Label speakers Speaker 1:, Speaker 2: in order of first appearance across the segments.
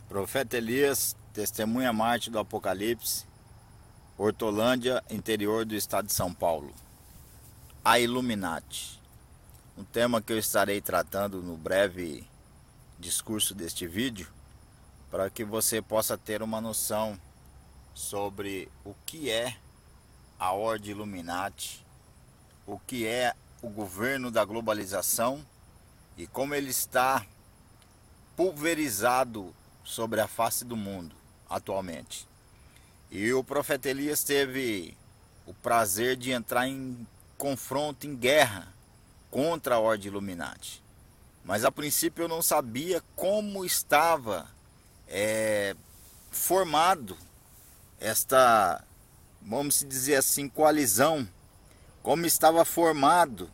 Speaker 1: Profeta Elias, testemunha Marte do Apocalipse, Hortolândia, interior do estado de São Paulo. A Illuminati. Um tema que eu estarei tratando no breve discurso deste vídeo, para que você possa ter uma noção sobre o que é a Ordem Illuminati, o que é o governo da globalização e como ele está pulverizado sobre a face do mundo atualmente. E o profeta Elias teve o prazer de entrar em confronto, em guerra contra a Ordem Illuminati. Mas a princípio eu não sabia como estava formado esta, vamos dizer assim, coalizão, como estava formado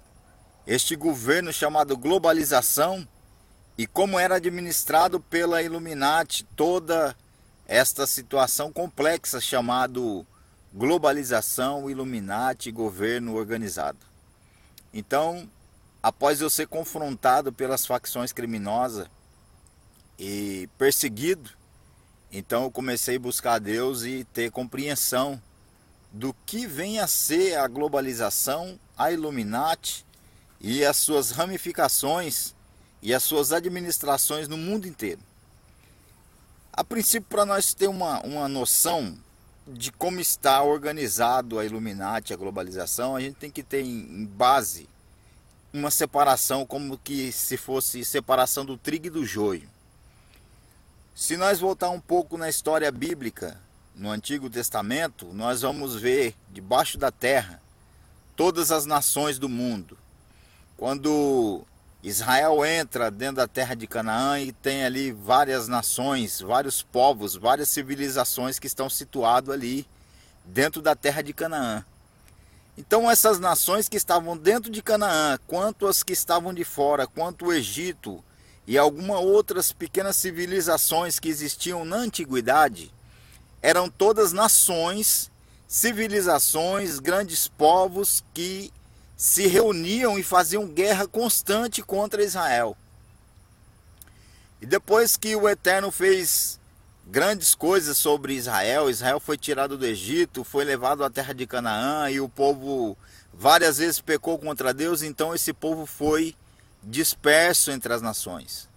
Speaker 1: este governo chamado globalização e como era administrado pela Illuminati toda esta situação complexa chamado globalização, Illuminati, governo organizado. Então, após eu ser confrontado pelas facções criminosas e perseguido, então eu comecei a buscar a Deus e ter compreensão do que vem a ser a globalização, a Illuminati e as suas ramificações e as suas administrações no mundo inteiro. A princípio, para nós ter uma noção de como está organizado a Illuminati, a globalização, a gente tem que ter em base uma separação, como que se fosse separação do trigo e do joio. Se nós voltar um pouco na história bíblica, no Antigo Testamento, nós vamos ver debaixo da terra todas as nações do mundo. Quando Israel entra dentro da terra de Canaã e tem ali várias nações, vários povos, várias civilizações que estão situados ali dentro da terra de Canaã. Então essas nações que estavam dentro de Canaã, quanto as que estavam de fora, quanto o Egito e algumas outras pequenas civilizações que existiam na antiguidade, eram todas nações, civilizações, grandes povos que se reuniam e faziam guerra constante contra Israel. E depois que o Eterno fez grandes coisas sobre Israel, Israel foi tirado do Egito, foi levado à terra de Canaã e o povo várias vezes pecou contra Deus, então esse povo foi disperso entre as nações.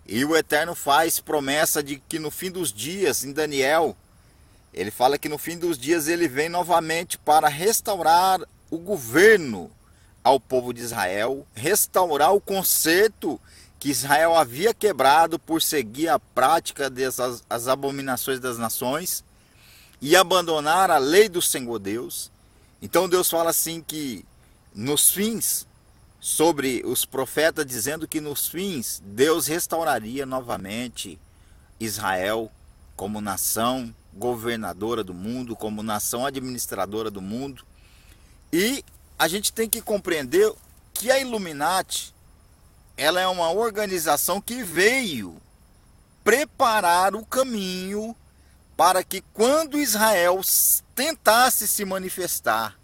Speaker 1: E o Eterno faz promessa de que no fim dos dias, em Daniel, ele fala que no fim dos dias ele vem novamente para restaurar o governo ao povo de Israel, restaurar o conserto que Israel havia quebrado por seguir a prática dessas as abominações das nações e abandonar a lei do Senhor Deus. Então Deus fala assim que nos fins, sobre os profetas dizendo que nos fins Deus restauraria novamente Israel como nação governadora do mundo, como nação administradora do mundo. E a gente tem que compreender que a Illuminati, ela é uma organização que veio preparar o caminho para que quando Israel tentasse se manifestar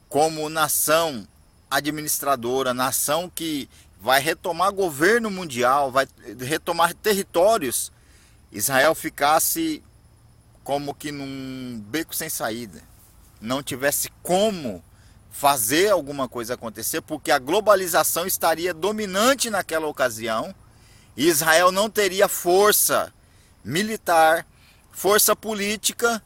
Speaker 1: como nação administradora, nação que vai retomar governo mundial, vai retomar territórios, Israel ficasse como que num beco sem saída, não tivesse como fazer alguma coisa acontecer, porque a globalização estaria dominante naquela ocasião e Israel não teria força militar, força política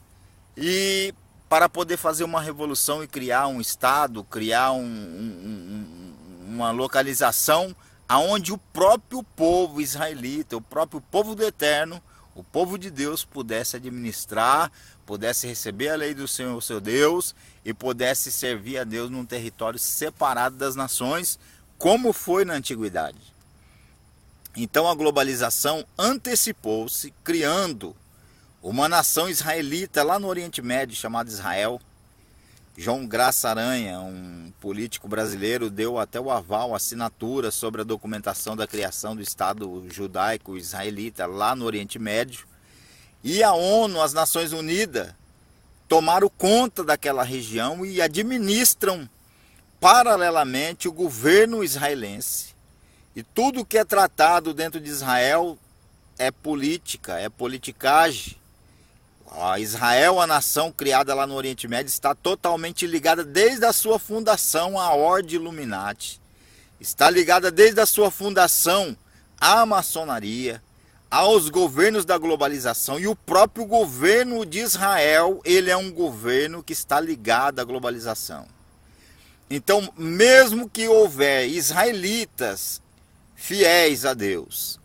Speaker 1: e para poder fazer uma revolução e criar um estado, criar uma localização aonde o próprio povo israelita, o próprio povo do Eterno, o povo de Deus pudesse administrar, pudesse receber a lei do Senhor, seu Deus, e pudesse servir a Deus num território separado das nações, como foi na antiguidade. Então a globalização antecipou-se, criando uma nação israelita lá no Oriente Médio, chamada Israel. João Graça Aranha, um político brasileiro, deu até o aval, a assinatura sobre a documentação da criação do Estado judaico israelita lá no Oriente Médio. E a ONU, as Nações Unidas, tomaram conta daquela região e administram paralelamente o governo israelense. E tudo que é tratado dentro de Israel é política, é politicagem. A Israel, a nação criada lá no Oriente Médio, está totalmente ligada desde a sua fundação à Ordem Illuminati. Está ligada desde a sua fundação à maçonaria, aos governos da globalização. E o próprio governo de Israel, ele é um governo que está ligado à globalização. Então, mesmo que houver israelitas fiéis a Deus,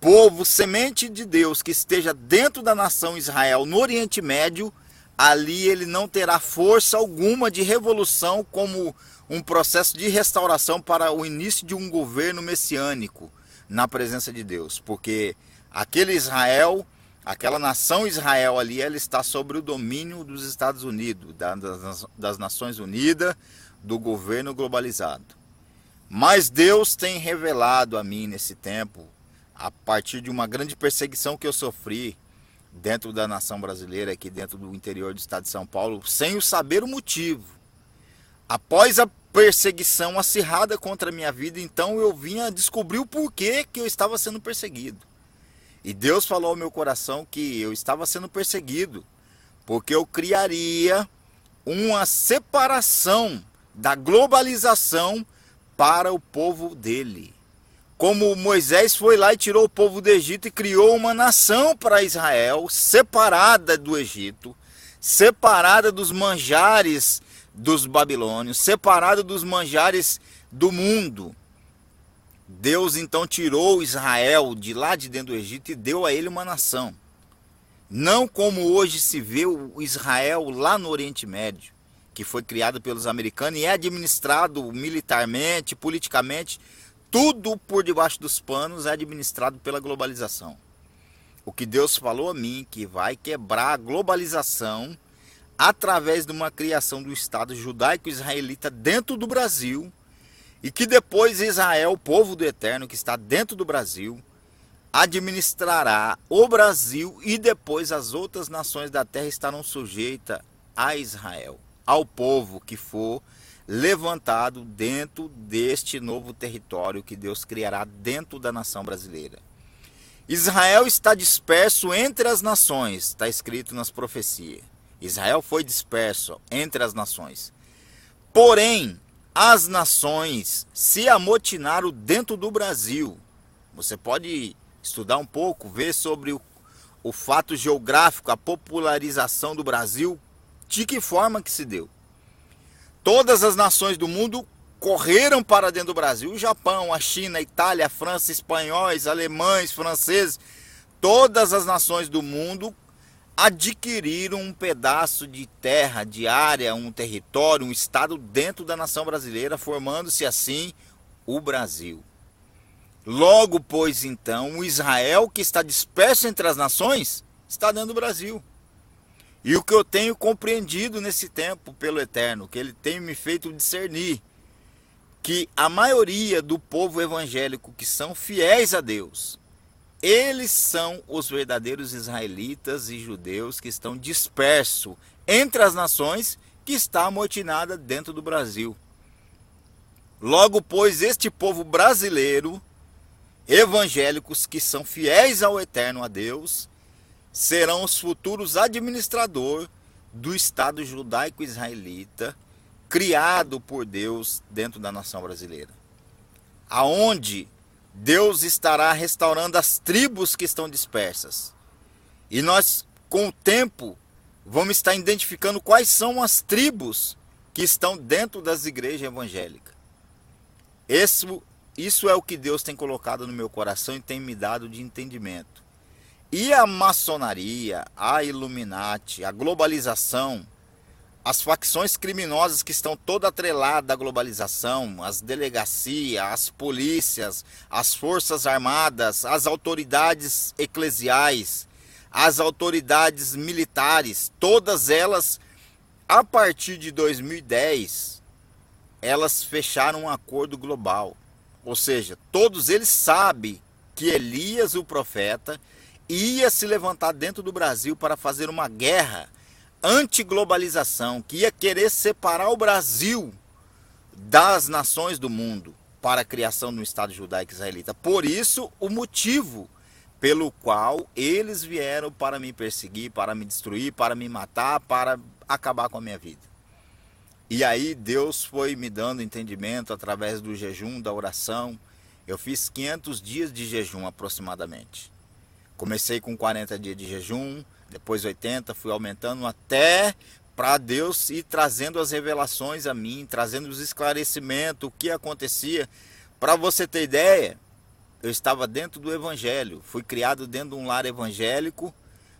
Speaker 1: povo semente de Deus que esteja dentro da nação Israel no Oriente Médio, ali ele não terá força alguma de revolução como um processo de restauração para o início de um governo messiânico na presença de Deus, porque aquele Israel, aquela nação Israel ali, ela está sobre o domínio dos Estados Unidos, das Nações Unidas, do governo globalizado. Mas Deus tem revelado a mim nesse tempo, a partir de uma grande perseguição que eu sofri dentro da nação brasileira, aqui dentro do interior do estado de São Paulo, sem o saber o motivo. Após a perseguição acirrada contra a minha vida, então eu vinha descobrir o porquê que eu estava sendo perseguido. E Deus falou ao meu coração que eu estava sendo perseguido, porque eu criaria uma separação da globalização para o povo dele. Como Moisés foi lá e tirou o povo do Egito e criou uma nação para Israel, separada do Egito, separada dos manjares dos babilônios, separada dos manjares do mundo. Deus então tirou Israel de lá de dentro do Egito e deu a ele uma nação. Não como hoje se vê o Israel lá no Oriente Médio, que foi criado pelos americanos e é administrado militarmente, politicamente, tudo por debaixo dos panos é administrado pela globalização. O que Deus falou a mim, que vai quebrar a globalização através de uma criação do Estado judaico-israelita dentro do Brasil, e que depois Israel, o povo do Eterno que está dentro do Brasil, administrará o Brasil e depois as outras nações da terra estarão sujeitas a Israel, ao povo que for levantado dentro deste novo território que Deus criará dentro da nação brasileira. Israel está disperso entre as nações, está escrito nas profecias. Israel foi disperso entre as nações. Porém, as nações se amotinaram dentro do Brasil. Você pode estudar um pouco, ver sobre o fato geográfico, a popularização do Brasil, de que forma que se deu. Todas as nações do mundo correram para dentro do Brasil. O Japão, a China, a Itália, a França, espanhóis, alemães, franceses. Todas as nações do mundo adquiriram um pedaço de terra, de área, um território, um estado dentro da nação brasileira, formando-se assim o Brasil. Logo, pois, então, o Israel que está disperso entre as nações está dentro do Brasil. E o que eu tenho compreendido nesse tempo pelo Eterno, que ele tem me feito discernir, que a maioria do povo evangélico que são fiéis a Deus, eles são os verdadeiros israelitas e judeus que estão dispersos entre as nações, que está amotinada dentro do Brasil. Logo, pois, este povo brasileiro, evangélicos que são fiéis ao Eterno, a Deus, serão os futuros administradores do Estado judaico-israelita, criado por Deus dentro da nação brasileira. Aonde Deus estará restaurando as tribos que estão dispersas. E nós, com o tempo, vamos estar identificando quais são as tribos que estão dentro das igrejas evangélicas. Isso é o que Deus tem colocado no meu coração e tem me dado de entendimento. E a maçonaria, a Illuminati, a globalização, as facções criminosas que estão toda atreladas à globalização, as delegacias, as polícias, as forças armadas, as autoridades eclesiais, as autoridades militares, todas elas, a partir de 2010, elas fecharam um acordo global. Ou seja, todos eles sabem que Elias, o profeta, ia se levantar dentro do Brasil para fazer uma guerra anti-globalização, que ia querer separar o Brasil das nações do mundo para a criação de um Estado judaico-israelita. Por isso, o motivo pelo qual eles vieram para me perseguir, para me destruir, para me matar, para acabar com a minha vida. E aí Deus foi me dando entendimento através do jejum, da oração. Eu fiz 500 dias de jejum aproximadamente. Comecei com 40 dias de jejum, depois 80, fui aumentando até para Deus ir trazendo as revelações a mim, trazendo os esclarecimentos, o que acontecia. Para você ter ideia, eu estava dentro do evangelho, fui criado dentro de um lar evangélico,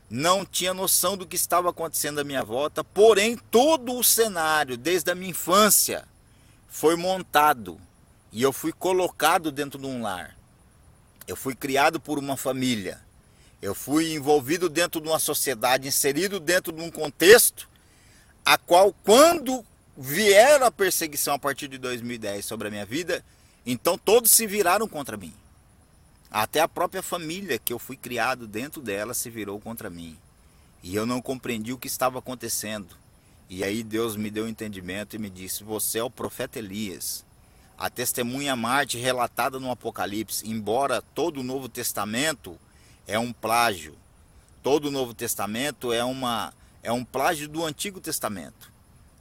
Speaker 1: não tinha noção do que estava acontecendo à minha volta, porém todo o cenário, desde a minha infância, foi montado e eu fui colocado dentro de um lar. Eu fui criado por uma família, eu fui envolvido dentro de uma sociedade, inserido dentro de um contexto, a qual quando vier a perseguição a partir de 2010 sobre a minha vida, então todos se viraram contra mim. Até a própria família que eu fui criado dentro dela se virou contra mim. E eu não compreendi o que estava acontecendo. E aí Deus me deu entendimento e me disse: você é o profeta Elias. A testemunha Marte relatada no Apocalipse, embora todo o Novo Testamento é um plágio. Todo o Novo Testamento é um plágio do Antigo Testamento.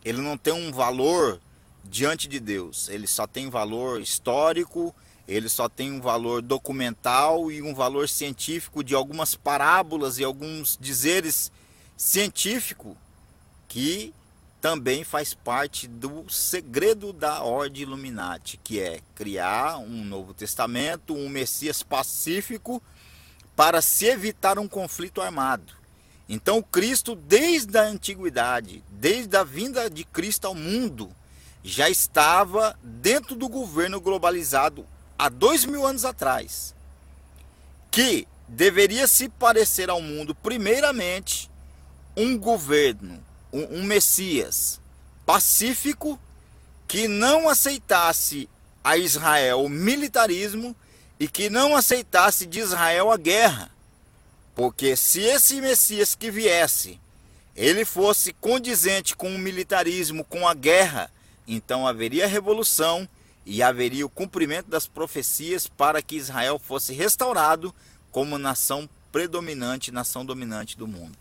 Speaker 1: Ele não tem um valor diante de Deus. Ele só tem valor histórico, ele só tem um valor documental e um valor científico de algumas parábolas e alguns dizeres científicos que também faz parte do segredo da ordem Illuminati, que é criar um Novo Testamento, um Messias pacífico para se evitar um conflito armado. Então Cristo, desde a antiguidade, desde a vinda de Cristo ao mundo, já estava dentro do governo globalizado há 2000 anos atrás, que deveria se parecer ao mundo, primeiramente, um governo, um Messias pacífico, que não aceitasse a Israel o militarismo e que não aceitasse de Israel a guerra. Porque se esse Messias que viesse, ele fosse condizente com o militarismo, com a guerra, então haveria revolução e haveria o cumprimento das profecias para que Israel fosse restaurado como nação predominante, nação dominante do mundo.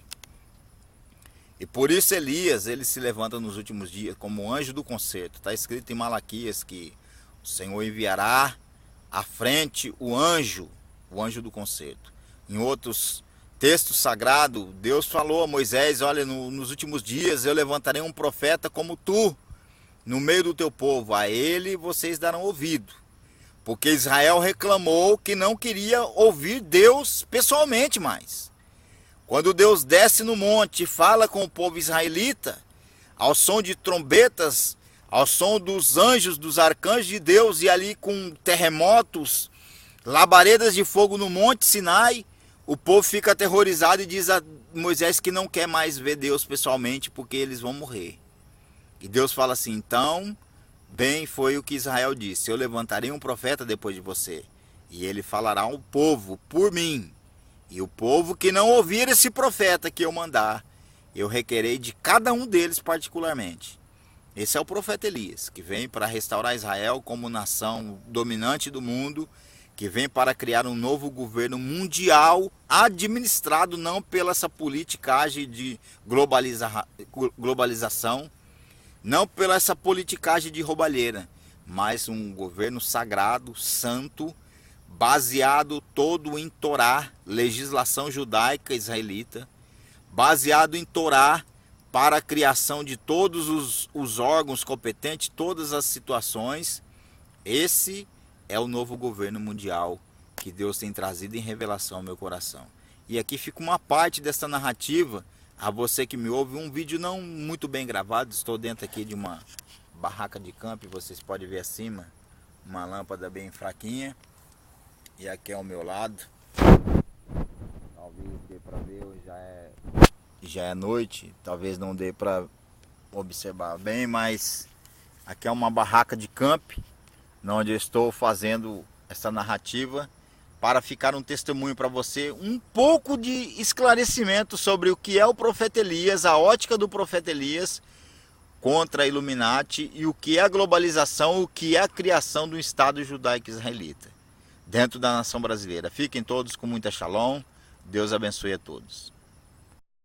Speaker 1: E por isso Elias, ele se levanta nos últimos dias como anjo do concerto. Está escrito em Malaquias que o Senhor enviará à frente o anjo do concerto. Em outros textos sagrados, Deus falou a Moisés: olha, nos últimos dias eu levantarei um profeta como tu, no meio do teu povo, a ele vocês darão ouvido. Porque Israel reclamou que não queria ouvir Deus pessoalmente mais. Quando Deus desce no monte e fala com o povo israelita, ao som de trombetas, ao som dos anjos, dos arcanjos de Deus, e ali com terremotos, labaredas de fogo no monte Sinai, o povo fica aterrorizado e diz a Moisés que não quer mais ver Deus pessoalmente porque eles vão morrer. E Deus fala assim: então, bem foi o que Israel disse, eu levantarei um profeta depois de você, e ele falará ao povo por mim. E o povo que não ouvir esse profeta que eu mandar, eu requerei de cada um deles particularmente. Esse é o profeta Elias, que vem para restaurar Israel como nação dominante do mundo, que vem para criar um novo governo mundial, administrado não pela essa politicagem de globalização, não pela essa politicagem de roubalheira, mas um governo sagrado, santo, baseado todo em Torá, legislação judaica israelita, baseado em Torá para a criação de todos os órgãos competentes, todas as situações. Esse é o novo governo mundial que Deus tem trazido em revelação ao meu coração. E aqui fica uma parte dessa narrativa, a você que me ouve, um vídeo não muito bem gravado. Estou dentro aqui de uma barraca de campo, vocês podem ver acima, uma lâmpada bem fraquinha. E aqui ao meu lado, talvez dê para ver, já é noite, talvez não dê para observar bem, mas aqui é uma barraca de camp, onde eu estou fazendo essa narrativa para ficar um testemunho para você, um pouco de esclarecimento sobre o que é o profeta Elias, a ótica do profeta Elias contra a Illuminati e o que é a globalização, o que é a criação do Estado judaico israelita. dentro da nação brasileira. Fiquem todos com muita shalom. Deus abençoe a todos.